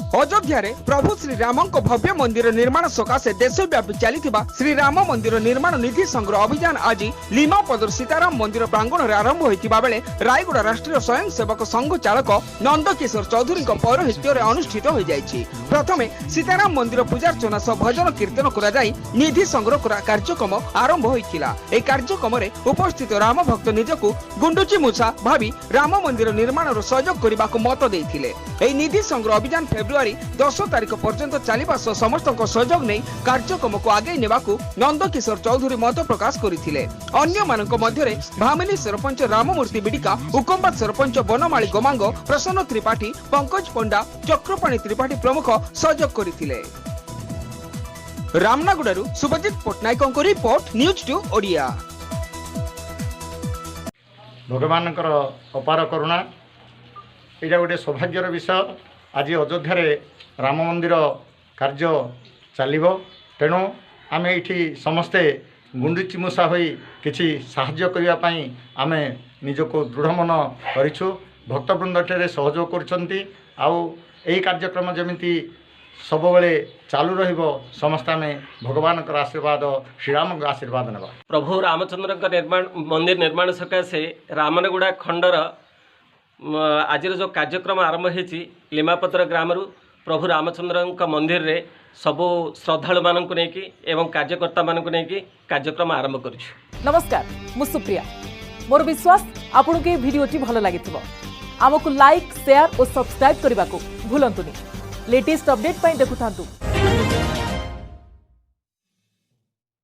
अयोध्या प्रभु श्रीराम भव्य मंदिर निर्माण सकाशे देशव्यापी चलता श्रीराम मंदिर निर्माण निधि संग्रह अभियान आज लीमापदर सीताराम मंदिर प्रांगण में आरंभ होता बेले रायगड़ा राष्ट्रीय स्वयंसेवक संघ चालक नंदकिशोर चौधरी पौरोहित्य अनुष्ठित हो जाएगी। प्रथमे सीताराम मंदिर पूजार्चना सह भजन कीर्तन कराई निधि संग्रह कार्यक्रम आरंभ होता। यह कार्यक्रम में उपस्थित राम भक्त निजकू गुंडुची मूसा भावी राम मंदिर निर्माण सहयोग करने को मत देते। निधि संग्रह अभियान फेब्रुआरी 10 तारीख पर्यंत चलवा समस्त सहयोग नहीं कार्यक्रम को आगे नेबाकू नंदकिशोर चौधरी मत प्रकाश करथिले। अन्य मानक मध्यरे भामिनी सरपंच राममूर्ति बिडिका, उकम्बा सरपंच बनमाली गोमांग, प्रसन्न त्रिपाठी, पंकज पंडा, चक्रपाणी त्रिपाठी प्रमुख सहयोग करथिले। रामनागुड़ारू सुभजित पटनायक को रिपोर्ट न्यूज 2 ओडिया। भगवान अपार करुणा यहाँ गोटे सौभाग्यर विषय। आज अयोध्या राम मंदिर कार्य चलो तेणु आम ये समस्ते गुंडुची मूसा हो किसी साहाय्य करने आम निजको दृढ़ मन करूँ। भक्तवृंद टे सहयोग कर कार्यक्रम जमी सब बेले चालू रहिबो। समस्त आम भगवान आशीर्वाद श्रीराम आशीर्वाद नेबा। प्रभु रामचंद्र निर्माण मंदिर निर्माण सकाशे रामनगुड़ा खंडर आज जो कार्यक्रम आरंभ होती लीमापत्र ग्राम प्रभु रामचंद्र मंदिर रे सबु श्रद्धालु मानक एवं कार्यकर्ता मानक कार्यक्रम आरंभ कर। नमस्कार, मु सुप्रिया। मोर विश्वास आपन के वीडियोटी भल लगी आमको लाइक शेयर और सब्सक्राइब करने को भूलंतुनि। Latest update देखुथांतु